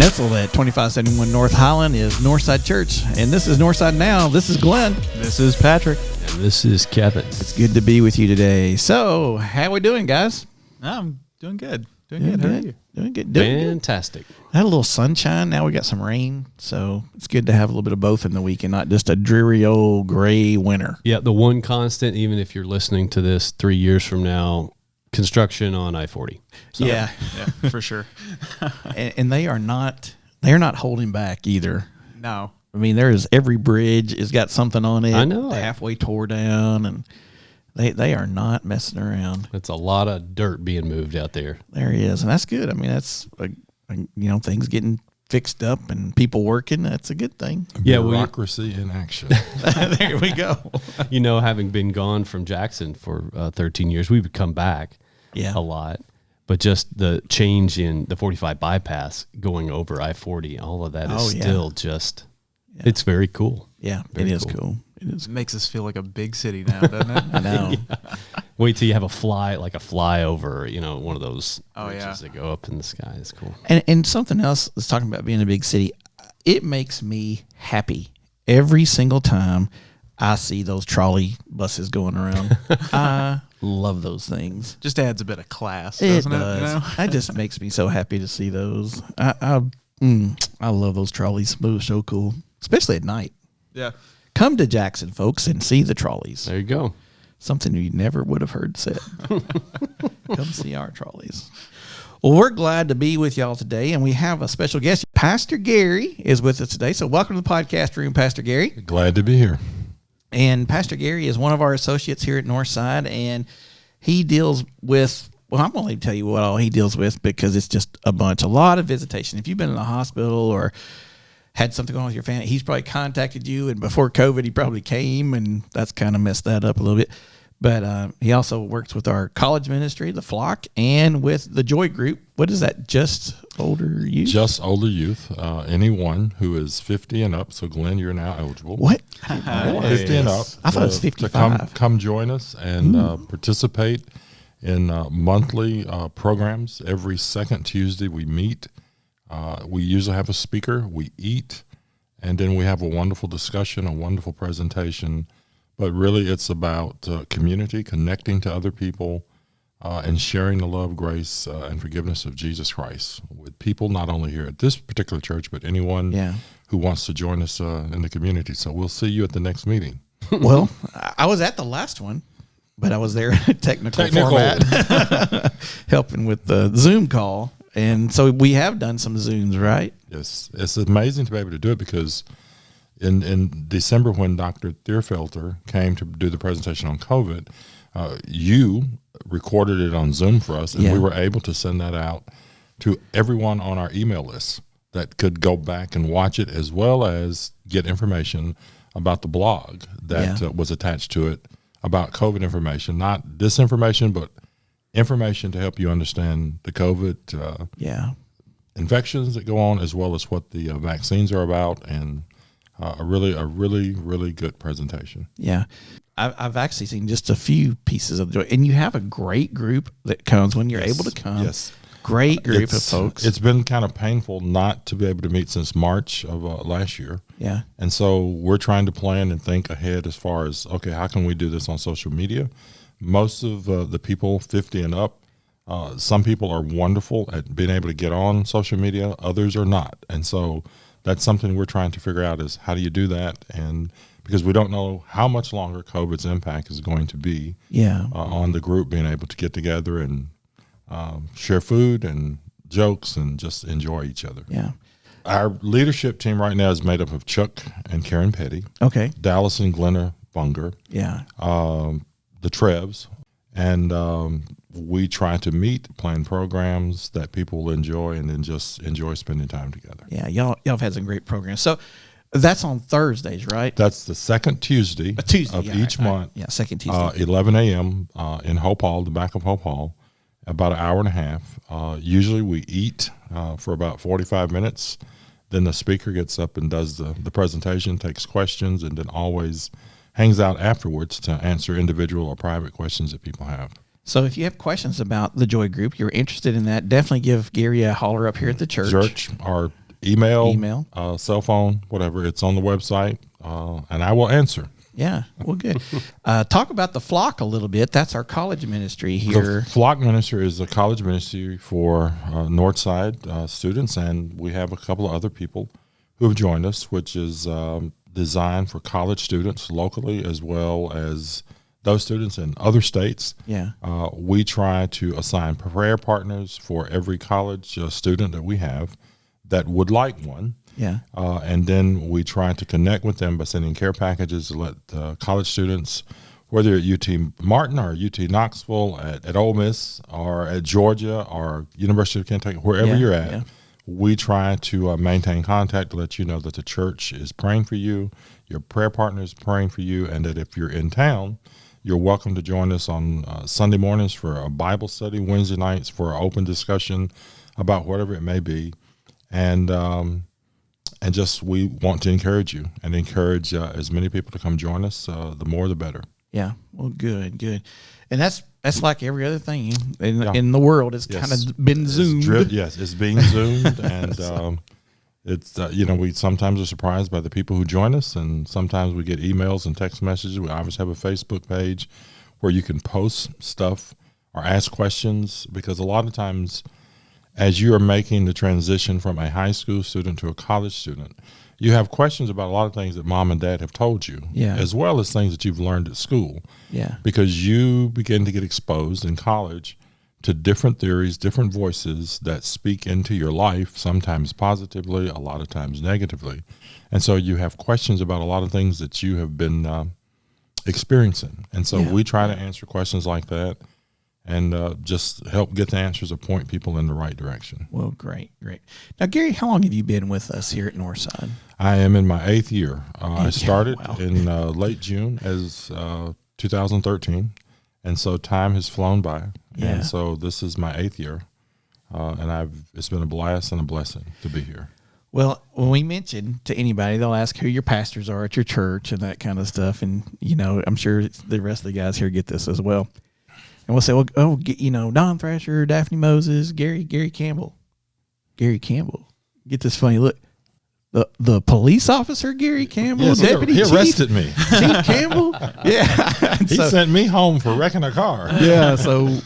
nestled at 2571 North Highland is Northside Church. And this is Northside Now. This is Glenn. This is Patrick. And this is Kevin. It's good to be with you today. So, how we doing, guys? I'm doing good. Doing good. How are you? Doing good. Fantastic. Had a little sunshine. Now we got some rain. So, it's good to have a little bit of both in the week and not just a dreary old gray winter. Yeah, the one constant, even if you're listening to this 3 years from now, construction on I-40. So, yeah, for sure. and they are not holding back either. No. I mean, every bridge has got something on it. I know. Halfway tore down, and they are not messing around. It's a lot of dirt being moved out there. There he is, and that's good. I mean, that's things getting fixed up and people working. That's a good thing. Yeah, bureaucracy in action. There we go. Having been gone from Jackson for 13 years, we would come back a lot. But just the change in the 45 bypass going over I-40, all of that is still just, it's very cool. Yeah, very it is cool. It makes us feel like a big city now, doesn't it? I know. Wait till you have a flyover, one of those bridges that go up in the sky. It's cool. And something else that's talking about being a big city, it makes me happy every single time I see those trolley buses going around. I love those things. Just adds a bit of class, It doesn't does. It just makes me so happy to see those. I love those trolleys. They're so cool, especially at night. Yeah. Come to Jackson, folks, and see the trolleys. There you go. Something you never would have heard said. Come see our trolleys. Well, we're glad to be with y'all today, and we have a special guest. Pastor Gerry is with us today. So welcome to the podcast room, Pastor Gerry. Glad to be here. And Pastor Gerry is one of our associates here at Northside, and he deals with, I'm going to tell you what all he deals with because it's just a lot of visitation. If you've been in the hospital or had something going on with your family, he's probably contacted you, and before COVID, he probably came, and that's kind of messed that up a little bit. But he also works with our college ministry, the Flock, and with the Joy Group. What is that, just older youth? Just older youth. Anyone who is 50 and up. So, Glenn, you're now eligible. What? 50 and up. I thought it was 55. To come join us and participate in monthly programs. Every second Tuesday we meet. We usually have a speaker. We eat. And then we have a wonderful discussion, a wonderful presentation. But really, it's about community, connecting to other people, and sharing the love, grace, and forgiveness of Jesus Christ with people not only here at this particular church, but anyone who wants to join us in the community. So we'll see you at the next meeting. Well, I was at the last one, but I was there in technical format, helping with the Zoom call. And so we have done some Zooms, right? Yes. It's amazing to be able to do it because in December, when Dr. Thierfelter came to do the presentation on COVID, you recorded it on Zoom for us, and we were able to send that out to everyone on our email list that could go back and watch it, as well as get information about the blog that was attached to it about COVID information, not disinformation, but information to help you understand the COVID infections that go on, as well as what the vaccines are about, and a really good presentation. Yeah. I've actually seen just a few pieces of joy, and you have a great group that comes when you're able to come. Yes. Great group of folks. It's been kind of painful not to be able to meet since March of last year. Yeah. And so we're trying to plan and think ahead as far as, okay, how can we do this on social media? Most of the people 50 and up, some people are wonderful at being able to get on social media. Others are not. And so that's something we're trying to figure out, is how do you do that? And because we don't know how much longer COVID's impact is going to be on the group being able to get together and share food and jokes and just enjoy each other. Yeah. Our leadership team right now is made up of Chuck and Karen Petty. Okay. Dallas and Glenna Bunger. Yeah. The Trebs. And we try to meet, plan programs that people will enjoy, and then just enjoy spending time together. Yeah, y'all have had some great programs. So that's on Thursdays, right? That's the second Tuesday, of each month. Yeah, second Tuesday. 11 a.m. In Hope Hall, the back of Hope Hall, about an hour and a half. Usually we eat for about 45 minutes. Then the speaker gets up and does the presentation, takes questions, and then always hangs out afterwards to answer individual or private questions that people have. So if you have questions about the Joy Group, you're interested in that, definitely give Gary a holler up here at the church. Or email, cell phone, whatever. It's on the website, and I will answer. Yeah, well, good. Talk about the Flock a little bit. That's our college ministry here. The Flock Ministry is a college ministry for Northside students, and we have a couple of other people who have joined us, which is designed for college students locally as well as those students in other states. Yeah. We try to assign prayer partners for every college student that we have that would like one. Yeah. And then we try to connect with them by sending care packages to let college students, whether at UT Martin or UT Knoxville, at Ole Miss or at Georgia or University of Kentucky, wherever you're at, we try to maintain contact to let you know that the church is praying for you, your prayer partner is praying for you, and that if you're in town, you're welcome to join us on Sunday mornings for a Bible study, Wednesday nights for an open discussion about whatever it may be. And just we want to encourage you and encourage as many people to come join us. The more, the better. Yeah. Well, good. And that's like every other thing in the world. It's kind of been zoomed. Yes, it's being zoomed, and it's we sometimes are surprised by the people who join us, and sometimes we get emails and text messages. We obviously have a Facebook page where you can post stuff or ask questions, because a lot of times, as you are making the transition from a high school student to a college student, you have questions about a lot of things that mom and dad have told you, as well as things that you've learned at school. Yeah. Because you begin to get exposed in college to different theories, different voices that speak into your life, sometimes positively, a lot of times negatively. And so you have questions about a lot of things that you have been experiencing. And so we try to answer questions like that, and just help get the answers or point people in the right direction. Well, great. Now, Gary, how long have you been with us here at Northside? I am in my 8th year. I started in late June as 2013, and so time has flown by. Yeah. And so this is my 8th year, and it's been a blast and a blessing to be here. Well, when we mention to anybody, they'll ask who your pastors are at your church and that kind of stuff, and I'm sure the rest of the guys here get this as well. And we'll say, Don Thrasher, Daphne Moses, Gerry Campbell. Gerry Campbell. Get this funny look. The police officer, Gerry Campbell, yes, Deputy he Chief. arrested me. Chief Campbell? Yeah. He sent me home for wrecking a car. Yeah, so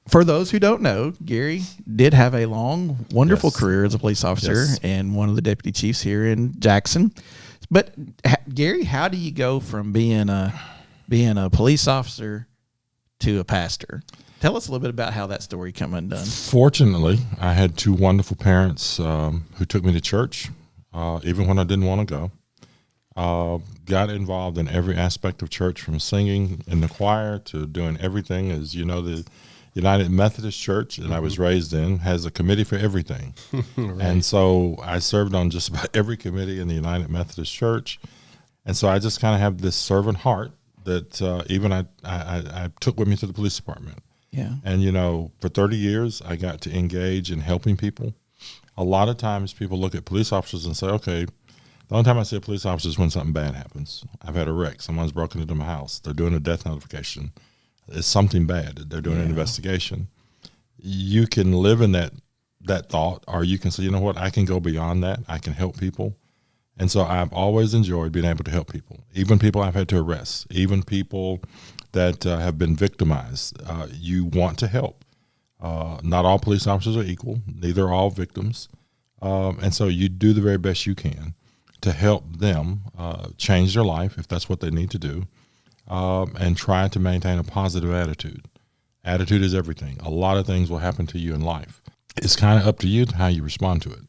for those who don't know, Gary did have a long, wonderful career as a police officer and one of the deputy chiefs here in Jackson. But, Gary, how do you go from being a police officer to a pastor? Tell us a little bit about how that story come undone. Fortunately, I had two wonderful parents who took me to church, even when I didn't want to go. Got involved in every aspect of church, from singing in the choir to doing everything. As you know, the United Methodist Church that I was raised in has a committee for everything. Right. And so I served on just about every committee in the United Methodist Church. And so I just kind of have this servant heart that even I took with me to the police department. Yeah. And, for 30 years, I got to engage in helping people. A lot of times people look at police officers and say, okay, the only time I see a police officer is when something bad happens. I've had a wreck. Someone's broken into my house. They're doing a death notification. It's something bad. They're doing an investigation. You can live in that thought, or you can say, you know what, I can go beyond that. I can help people. And so I've always enjoyed being able to help people, even people I've had to arrest, even people that have been victimized. You want to help. Not all police officers are equal. Neither are all victims. And so you do the very best you can to help them change their life, if that's what they need to do, and try to maintain a positive attitude. Attitude is everything. A lot of things will happen to you in life. It's kind of up to you how you respond to it.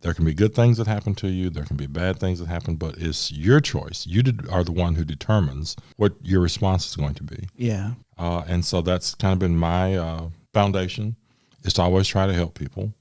There can be good things that happen to you. There can be bad things that happen, but it's your choice. You are the one who determines what your response is going to be. Yeah. And so that's kind of been my foundation, is to always try to help people.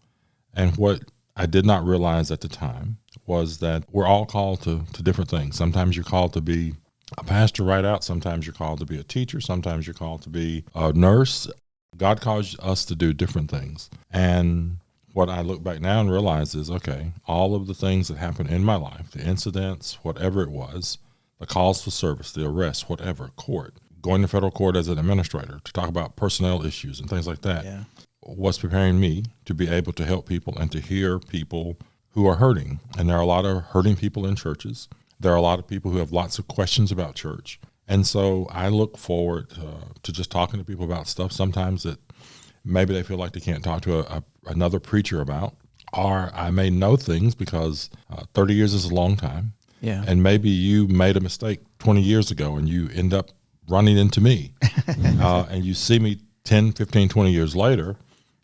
And what I did not realize at the time was that we're all called to different things. Sometimes you're called to be a pastor right out. Sometimes you're called to be a teacher. Sometimes you're called to be a nurse. God calls us to do different things. And what I look back now and realize is, okay, all of the things that happened in my life, the incidents, whatever it was, the calls for service, the arrests, whatever, court, going to federal court as an administrator to talk about personnel issues and things like that, was preparing me to be able to help people and to hear people who are hurting. And there are a lot of hurting people in churches. There are a lot of people who have lots of questions about church. And so I look forward to just talking to people about stuff sometimes that maybe they feel like they can't talk to another preacher about. Or I may know things because 30 years is a long time. Yeah. And maybe you made a mistake 20 years ago and you end up running into me. And you see me 10, 15, 20 years later.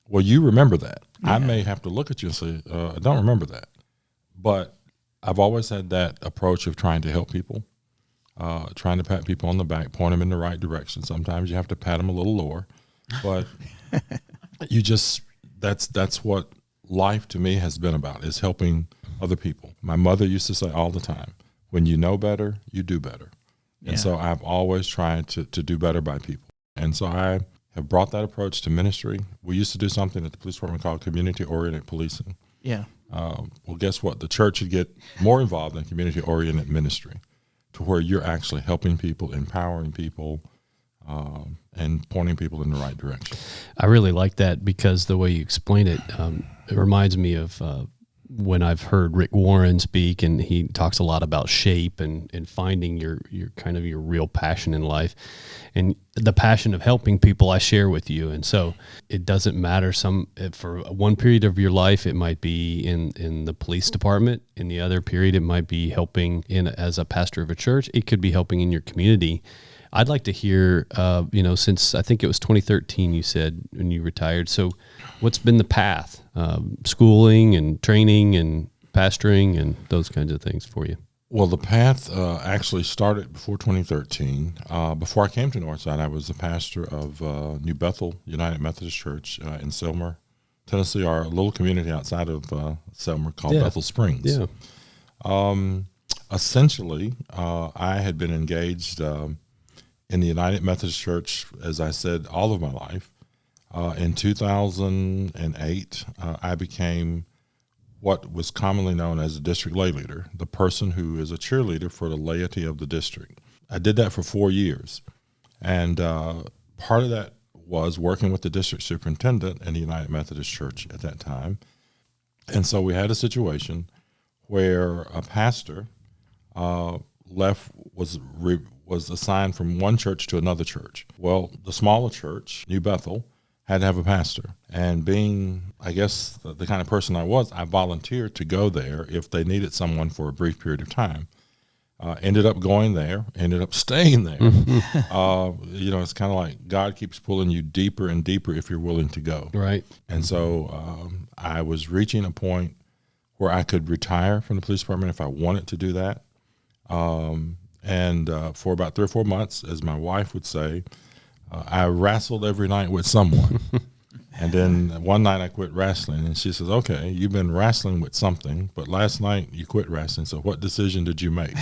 Well, you remember that. Yeah. I may have to look at you and say, I don't remember that. But I've always had that approach of trying to help people, trying to pat people on the back, point them in the right direction. Sometimes you have to pat them a little lower. But you just, that's what life to me has been about, is helping other people. My mother used to say all the time, when you know better, you do better. Yeah. And so I've always tried to do better by people. And so I have brought that approach to ministry. We used to do something at the police department called community-oriented policing. Yeah. Well, guess what? The church should get more involved in community-oriented ministry, to where you're actually helping people, empowering people, and pointing people in the right direction. I really like that, because the way you explain it, it reminds me of when I've heard Rick Warren speak, and he talks a lot about shape and finding your kind of your real passion in life, and the passion of helping people I share with you. And so it doesn't matter, for one period of your life, it might be in the police department. In the other period, it might be helping as a pastor of a church. It could be helping in your community. I'd like to hear, since I think it was 2013, you said, when you retired. So what's been the path, schooling and training and pastoring and those kinds of things for you? Well, the path actually started before 2013. Before I came to Northside, I was the pastor of New Bethel United Methodist Church in Selmer, Tennessee, our little community outside of Selmer called Bethel Springs. Yeah. Essentially, I had been engaged in the United Methodist Church, as I said, all of my life. In 2008, I became what was commonly known as a district lay leader, the person who is a cheerleader for the laity of the district. I did that for 4 years. And part of that was working with the district superintendent in the United Methodist Church at that time. And so we had a situation where a pastor was assigned from one church to another church. Well, the smaller church, New Bethel, had to have a pastor. And being, I guess, the kind of person I was, I volunteered to go there if they needed someone for a brief period of time. Ended up going there, ended up staying there. It's kind of like God keeps pulling you deeper and deeper if you're willing to go. Right. And so I was reaching a point where I could retire from the police department if I wanted to do that. And for about 3 or 4 months, as my wife would say, I wrestled every night with someone. And then one night I quit wrestling, and she says, okay, you've been wrestling with something, but last night you quit wrestling, so what decision did you make?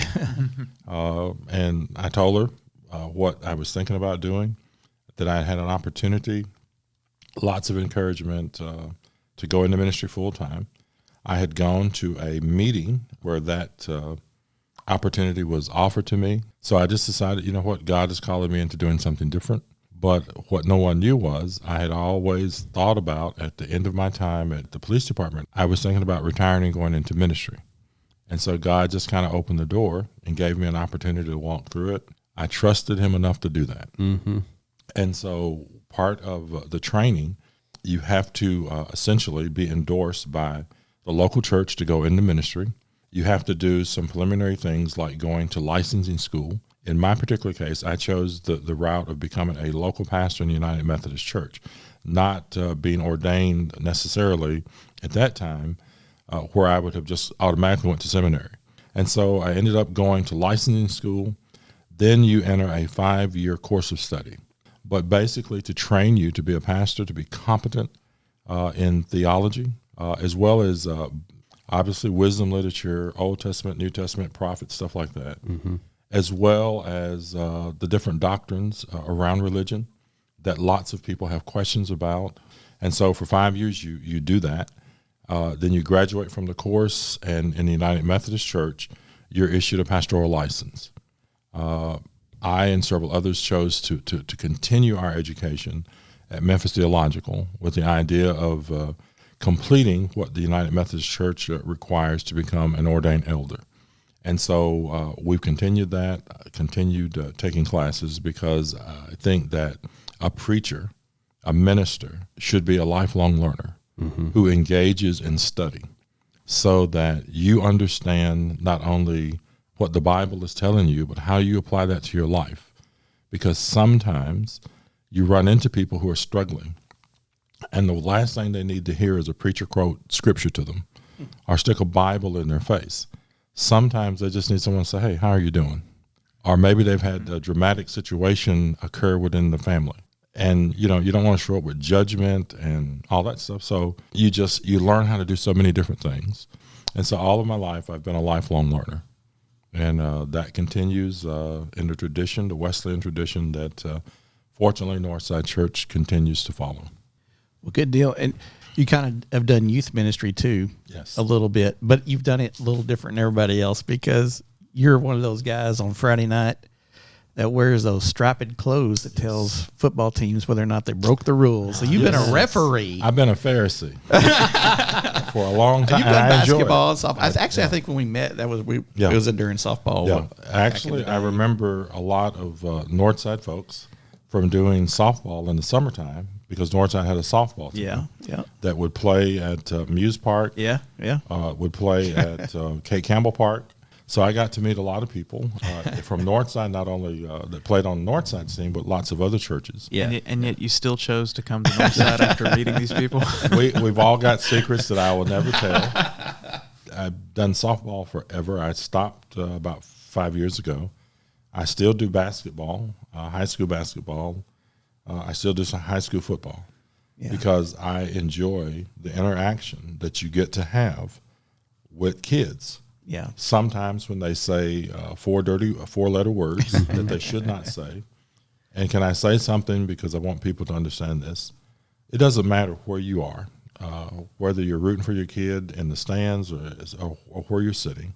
And I told her what I was thinking about doing, that I had an opportunity, lots of encouragement to go into ministry full time. I had gone to a meeting where that opportunity was offered to me. So I just decided, you know what, God is calling me into doing something different. But what no one knew was I had always thought about, at the end of my time at the police department, I was thinking about retiring and going into ministry. And so God just kind of opened the door and gave me an opportunity to walk through it. I trusted him enough to do that. Mm-hmm. And so part of the training, you have to essentially be endorsed by the local church to go into ministry. You have to do some preliminary things like going to licensing school. In my particular case, I chose the route of becoming a local pastor in the United Methodist Church, not being ordained necessarily at that time where I would have just automatically went to seminary. And so I ended up going to licensing school. Then you enter a 5-year course of study, but basically to train you to be a pastor, to be competent in theology, as well as obviously wisdom literature, Old Testament, New Testament, prophets, stuff like that. Mm-hmm. As well as the different doctrines around religion that lots of people have questions about. And so for 5 years, you do that. Then you graduate from the course, and in the United Methodist Church, you're issued a pastoral license. I and several others chose to continue our education at Memphis Theological with the idea of completing what the United Methodist Church requires to become an ordained elder. And so we've continued taking classes, because I think that a preacher, a minister, should be a lifelong learner who engages in study, so that you understand not only what the Bible is telling you, but how you apply that to your life. Because sometimes you run into people who are struggling, and the last thing they need to hear is a preacher quote scripture to them or stick a Bible in their face. Sometimes they just need someone to say, hey, how are you doing? Or maybe they've had a dramatic situation occur within the family. And, you don't want to show up with judgment and all that stuff. So you learn how to do so many different things. And so all of my life, I've been a lifelong learner. And that continues in the tradition, the Wesleyan tradition that fortunately Northside Church continues to follow. Well, good deal. And you kind of have done youth ministry too, yes, a little bit, but you've done it a little different than everybody else, because you're one of those guys on Friday night that wears those striped clothes that tells football teams whether or not they broke the rules. So you've been a referee. I've been a Pharisee for a long time. You've done basketball and softball. I think when we met, it was during softball. Yeah, actually, I remember a lot of Northside folks from doing softball in the summertime, because Northside had a softball team that would play at Muse Park. Would play at Kate Campbell Park. So I got to meet a lot of people from Northside, not only that played on Northside's team, but lots of other churches. Yeah, and yet you still chose to come to Northside after meeting these people. We've all got secrets that I will never tell. I've done softball forever. I stopped about 5 years ago. I still do basketball, high school basketball. I still do some high school football because I enjoy the interaction that you get to have with kids. Yeah. Sometimes when they say four-letter words that they should not say. And can I say something, because I want people to understand this? It doesn't matter where you are, whether you're rooting for your kid in the stands or where you're sitting.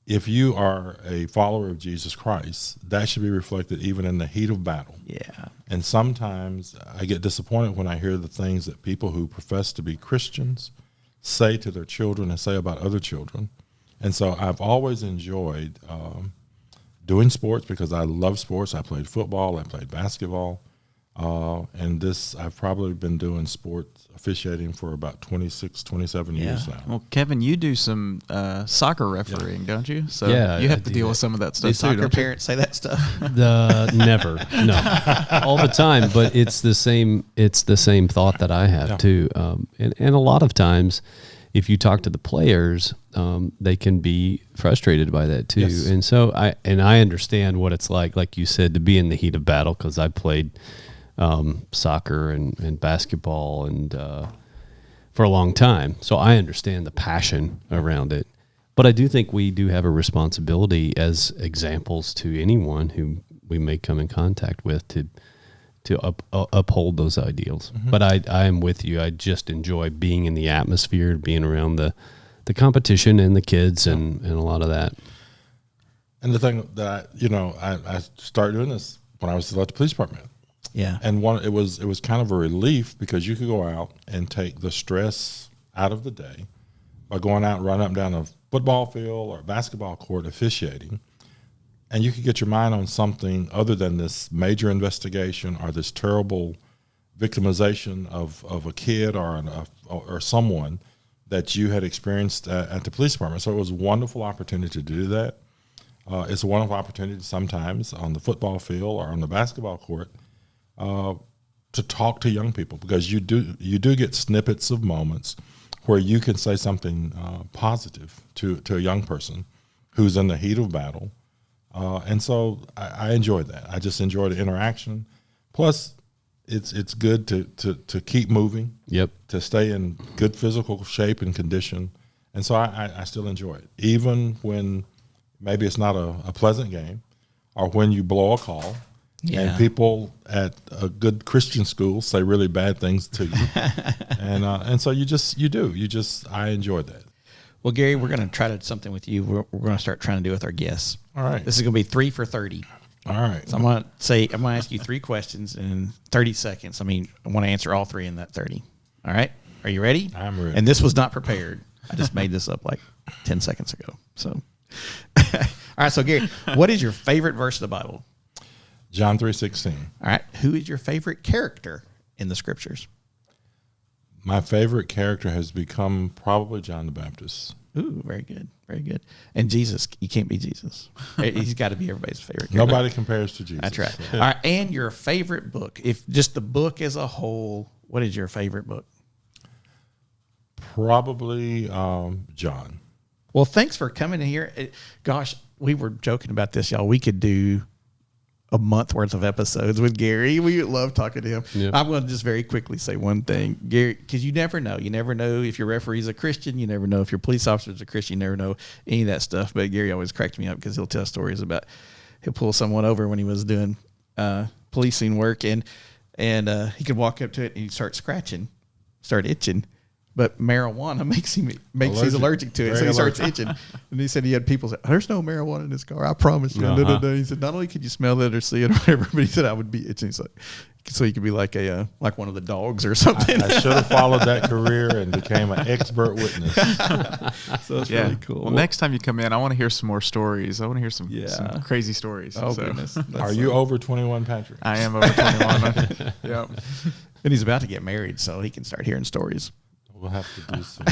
If you are a follower of Jesus Christ, that should be reflected even in the heat of battle. Yeah. And sometimes I get disappointed when I hear the things that people who profess to be Christians say to their children and say about other children. And so I've always enjoyed doing sports, because I love sports. I played football, I played basketball, and I've probably been doing sports officiating for about 26, 27 years now. Well, Kevin, you do some soccer refereeing, don't you? So Yeah, you have I to do deal that. with some of that Do stuff too, soccer don't you? parents say that stuff? Never, no, all the time. But it's the same. It's the same thought that I have too. And a lot of times, if you talk to the players, they can be frustrated by that too. Yes. And so I understand what it's like you said, to be in the heat of battle, because I played soccer and basketball and for a long time. So I understand the passion around it. But I do think we do have a responsibility as examples to anyone who we may come in contact with to uphold those ideals. Mm-hmm. But I am with you. I just enjoy being in the atmosphere, being around the competition and the kids and a lot of that. And the thing that I started doing this when I was still at the police department. Yeah. And it was kind of a relief, because you could go out and take the stress out of the day by going out and running up and down a football field or a basketball court officiating. And you could get your mind on something other than this major investigation or this terrible victimization of a kid or someone that you had experienced at the police department. So it was a wonderful opportunity to do that. It's a wonderful opportunity sometimes on the football field or on the basketball court to talk to young people, because you do get snippets of moments where you can say something positive to a young person who's in the heat of battle. And so I enjoyed that. I just enjoyed the interaction. Plus, it's good to keep moving. Yep. To stay in good physical shape and condition. And so I still enjoy it, even when maybe it's not a pleasant game, or when you blow a call. Yeah. And people at a good Christian school say really bad things to you, and so I enjoyed that. Well, Gary, we're going to try to do something with you. We're going to start trying to do with our guests. All right. This is going to be 3 for 30. All right. So I'm going to ask you 3 questions in 30 seconds. I want to answer all 3 in that 30. All right. Are you ready? I'm ready. And this was not prepared. I just made this up like 10 seconds ago. So, all right. So, Gary, what is your favorite verse of the Bible? John 3:16. All right. Who is your favorite character in the scriptures? My favorite character has become probably John the Baptist. Ooh, very good. Very good. And Jesus, you can't be Jesus. He's got to be everybody's favorite character. Nobody compares to Jesus. That's right. All right. And your favorite book, if just the book as a whole, what is your favorite book? Probably John. Well, thanks for coming in here. Gosh, we were joking about this, y'all. We could do a month worth of episodes with Gary. We love talking to him. Yep. I'm going to just very quickly say one thing, Gary, because you never know. You never know if your referee's a Christian. You never know if your police officer's a Christian. You never know any of that stuff. But Gary always cracked me up because he'll tell stories about he'll pull someone over when he was doing policing work, and he could walk up to it and he'd start scratching, start itching. But marijuana he's allergic to it, so he starts itching. And he said he had people say, "There's no marijuana in this car, I promise you." Uh-huh. He said, "Not only could you smell it or see it or whatever, but he said I would be itching." He's like, so you could be like like one of the dogs or something. I should have followed that career and became an expert witness. So that's really cool. Well, next time you come in, I want to hear some more stories. I want to hear some crazy stories. Oh goodness! Are you over 21, Patrick? I am over 21. Yep. And he's about to get married, so he can start hearing stories. We'll have to do some.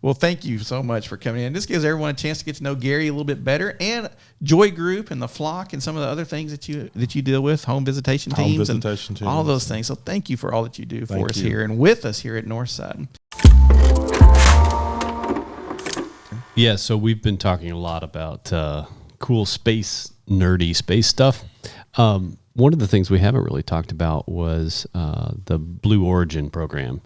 Well, thank you so much for coming in. This gives everyone a chance to get to know Gary a little bit better, and Joy Group and the Flock and some of the other things that you deal with, home visitation teams, and all those things. So thank you for all that you do for us here and with us here at Northside. Yeah, so we've been talking a lot about cool nerdy space stuff. One of the things we haven't really talked about was the Blue Origin program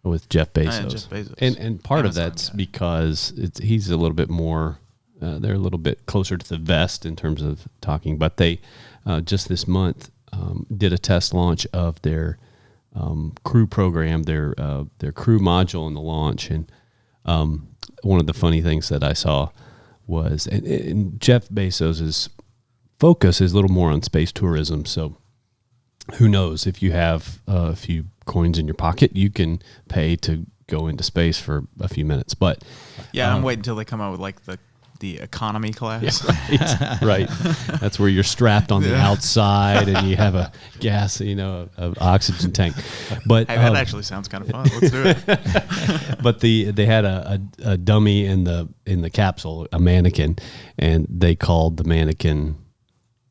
with Jeff Bezos. And part of that's because he's a little bit more, they're a little bit closer to the vest in terms of talking, but they just this month did a test launch of their crew program, their crew module in the launch. And one of the funny things that I saw was, and Jeff Bezos's focus is a little more on space tourism. So who knows, if you have a few coins in your pocket, you can pay to go into space for a few minutes. But I'm waiting until they come out with like the economy class. Yeah, right. That's where you're strapped on the outside and you have a gas, an oxygen tank. But hey, that actually sounds kind of fun. Let's do it. But they had a dummy in the capsule, a mannequin, and they called the mannequin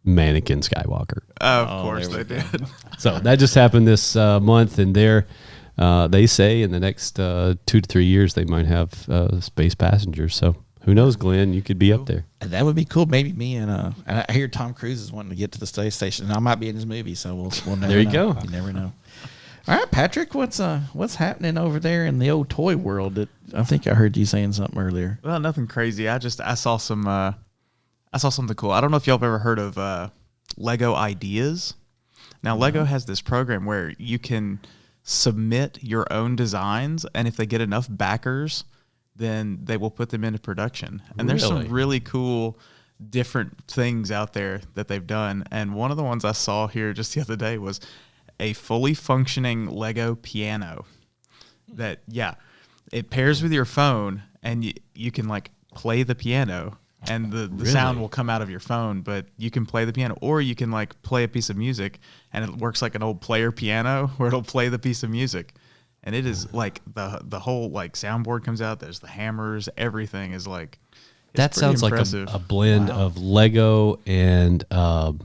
Skywalker. Of course they did. So that just happened this month, and they say in the next 2 to 3 years they might have space passengers. So who knows, Glenn? You could be up there. That would be cool. Maybe me and I hear Tom Cruise is wanting to get to the space station, and I might be in his movie. So we'll never. There you know. go. You never know. All right, Patrick, what's happening over there in the old toy world? I think I heard you saying something earlier. Well, nothing crazy. I saw some. I saw something cool. I don't know if y'all have ever heard of Lego Ideas. Now, Lego has this program where you can submit your own designs, and if they get enough backers, then they will put them into production. And there's some really cool different things out there that they've done. And one of the ones I saw here just the other day was a fully functioning Lego piano that, it pairs with your phone, and you can like play the piano. And the sound will come out of your phone, but you can play the piano, or you can like play a piece of music, and it works like an old player piano where it'll play the piece of music. And it is like the whole like soundboard comes out. There's the hammers, everything is like. That sounds impressive. Like a blend of Lego and an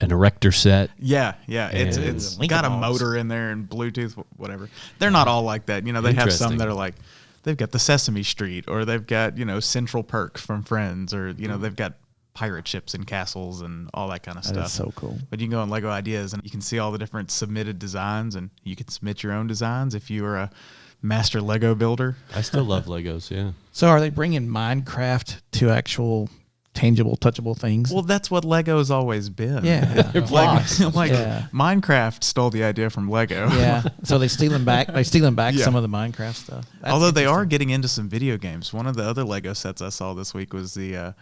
erector set. Yeah. It's got a motor in there and Bluetooth, whatever. They're not all like that. They have some that are like. They've got the Sesame Street, or they've got, Central Perk from Friends, or, they've got pirate ships and castles and all that kind of stuff. That's so cool. But you can go on Lego Ideas and you can see all the different submitted designs, and you can submit your own designs if you are a master Lego builder. I still love Legos, yeah. So are they bringing Minecraft to actual tangible, touchable things? Well, that's what Lego's always been. Yeah. Minecraft stole the idea from Lego. Yeah. So they're stealing back some of the Minecraft stuff. That's although they are getting into some video games. One of the other Lego sets I saw this week was the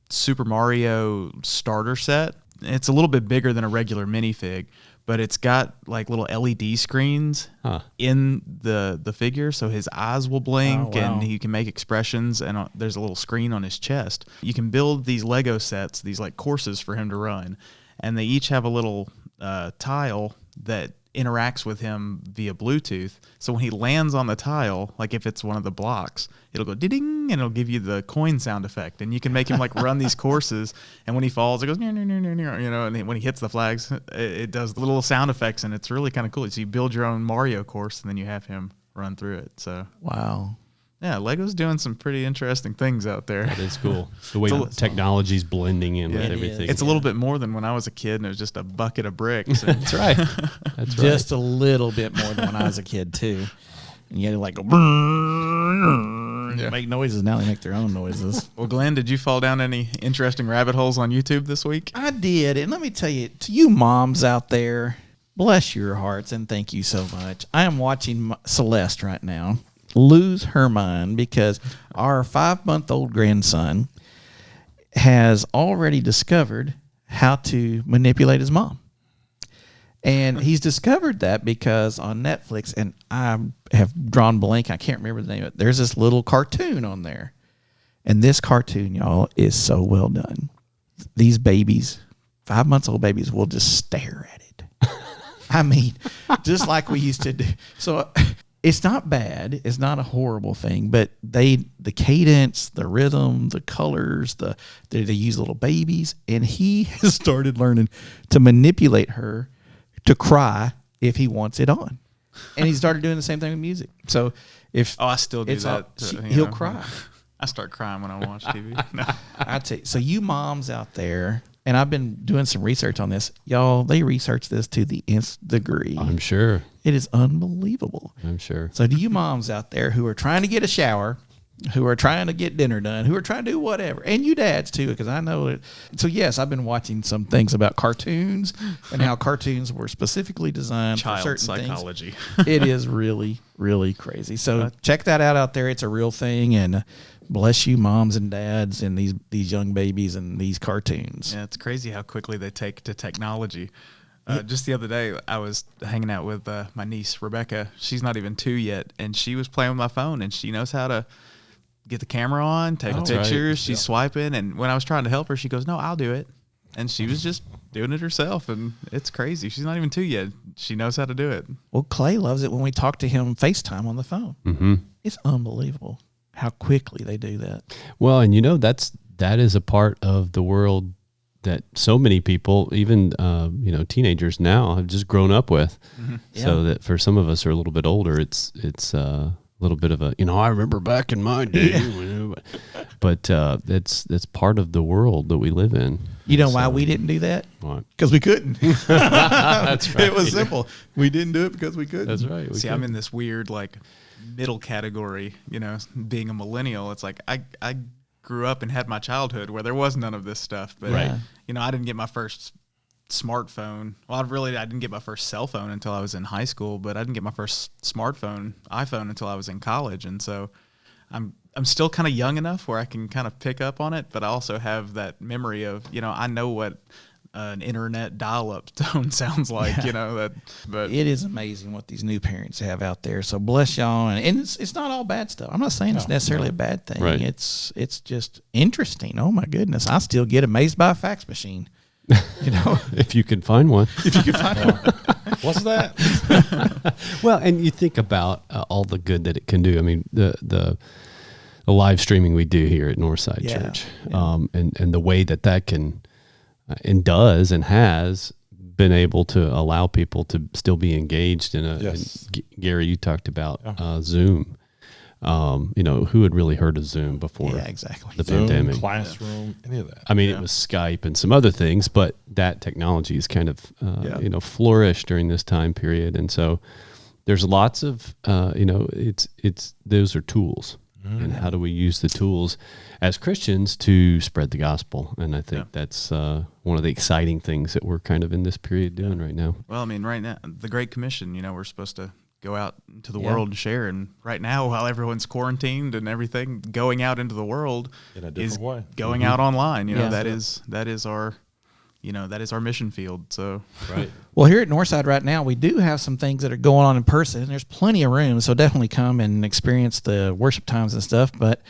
Super Mario starter set. it's a little bit bigger than a regular minifig, but it's got like little LED screens in the figure, so his eyes will blink and he can make expressions, and there's a little screen on his chest. You can build these Lego sets, these like courses for him to run, and they each have a little tile that interacts with him via Bluetooth. So when he lands on the tile, like if it's one of the blocks, it'll go ding, and it'll give you the coin sound effect, and you can make him like run these courses, and when he falls it goes you know, and when he hits the flags it does the little sound effects, and it's really kind of cool. So you build your own Mario course and then you have him run through it. So wow. Yeah, Lego's doing some pretty interesting things out there. That is cool. The way technology's blending in with everything. It's a little bit more than when I was a kid and it was just a bucket of bricks. That's right. That's right. Just a little bit more than when I was a kid too. And you had to like go make noises. Now they make their own noises. Well, Glenn, did you fall down any interesting rabbit holes on YouTube this week? I did. And let me tell you, to you moms out there, bless your hearts and thank you so much. I am watching Celeste right now lose her mind because our 5-month-old grandson has already discovered how to manipulate his mom. And he's discovered that because on Netflix, and I have drawn blank, I can't remember the name of it, there's this little cartoon on there. And this cartoon, y'all, is so well done. These babies, 5-month-old babies, will just stare at it. I mean, just like we used to do. So it's not bad. It's not a horrible thing, but the cadence, the rhythm, the colors, they use little babies, and he has started learning to manipulate her to cry if he wants it on. And he started doing the same thing with music. So if I still do that, he'll cry. I start crying when I watch TV. No. I tell you, so you moms out there, and I've been doing some research on this, y'all. They research this to the nth degree. I'm sure. It is unbelievable. I'm sure. So to you moms out there who are trying to get a shower, who are trying to get dinner done, who are trying to do whatever, and you dads too, because I know it. So yes, I've been watching some things about cartoons and how cartoons were specifically designed for certain psychology. things. It is really, really crazy. So check that out there. It's a real thing, and bless you moms and dads and these young babies and these cartoons. Yeah, it's crazy how quickly they take to technology. Just the other day, I was hanging out with my niece, Rebecca. She's not even 2 yet, and she was playing with my phone, and she knows how to get the camera on, take pictures. Right. She's swiping, and when I was trying to help her, she goes, "No, I'll do it." And she was just doing it herself, and it's crazy. She's not even 2 yet. She knows how to do it. Well, Clay loves it when we talk to him FaceTime on the phone. Mm-hmm. It's unbelievable how quickly they do that. Well, and that is a part of the world that so many people, even teenagers now, have just grown up with. Mm-hmm. So that for some of us who are a little bit older, it's a little bit of a, I remember back in my day. Yeah. But that's part of the world that we live in. You know why we didn't do that? Why? Because we couldn't. That's right. It was simple. We didn't do it because we couldn't. That's right. See, I'm in this weird middle category, being a millennial. It's like I grew up and had my childhood where there was none of this stuff. But, I didn't get my first smartphone. Well, I didn't get my first cell phone until I was in high school, but I didn't get my first iPhone until I was in college. And so I'm still kind of young enough where I can kind of pick up on it, but I also have that memory of, I know what an internet dial-up tone sounds like, but it is amazing what these new parents have out there. So bless y'all. And it's not all bad stuff. I'm not saying it's necessarily a bad thing. Right. It's just interesting. Oh my goodness. I still get amazed by a fax machine. If you can find one. If you can find one. What's that? Well, and you think about all the good that it can do. I mean, the live streaming we do here at Northside Church, and the way that can and does and has been able to allow people to still be engaged in and Gary, you talked about Zoom. Who had really heard of Zoom before the Zoom, pandemic? Classroom, any of that. I mean, it was Skype and some other things, but that technology has kind of flourished during this time period. And so there's lots of, those are tools. Mm-hmm. And how do we use the tools as Christians to spread the gospel? And I think that's one of the exciting things that we're kind of in this period doing right now. Well, I mean, right now, the Great Commission, we're supposed to go out into the world and share. And right now, while everyone's quarantined and everything, going out into the world is going out online. That is our that is our mission field. So Right. Well, here at Northside right now, we do have some things that are going on in person. There's plenty of room, so definitely come and experience the worship times and stuff. But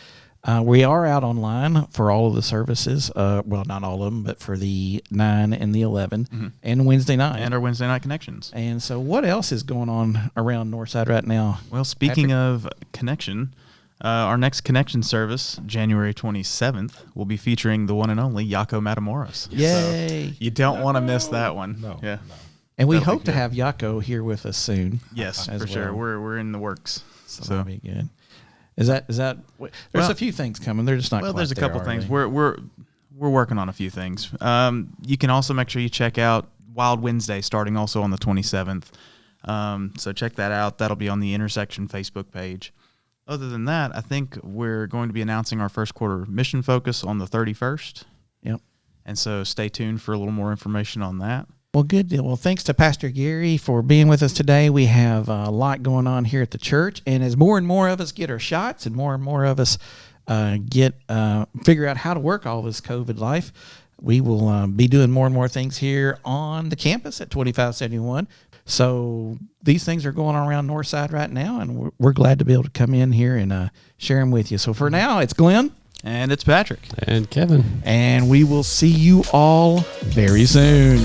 we are out online for all of the services. Well, not all of them, but for the 9 and the 11 and Wednesday night. and our Wednesday night connections. And so what else is going on around Northside right now? Well, speaking of connection, our next connection service, January 27th, will be featuring the one and only Yakko Matamoros. Yay. So you don't want to miss that one. No. Yeah. And we That'll be hope to good. have Yakko here with us soon. Yes, as for sure. well. We're in the works. So that'll be good. Is that there's Well, a few things coming. They're just not well, quite there's a there, couple are things. they? We're working on a few things. You can also make sure you check out Wild Wednesday starting also on the 27th. So check that out. That'll be on the Intersection Facebook page. Other than that, I think we're going to be announcing our first quarter mission focus on the 31st. Yep. And so stay tuned for a little more information on that. Well, good deal. Well, thanks to Pastor Gerry for being with us today. We have a lot going on here at the church, and as more and more of us get our shots, and more of us figure out how to work all this COVID life, we will be doing more and more things here on the campus at 2571. So these things are going on around Northside right now, and we're glad to be able to come in here and share them with you. So for now, it's Glenn. And it's Patrick. And Kevin. And we will see you all very soon.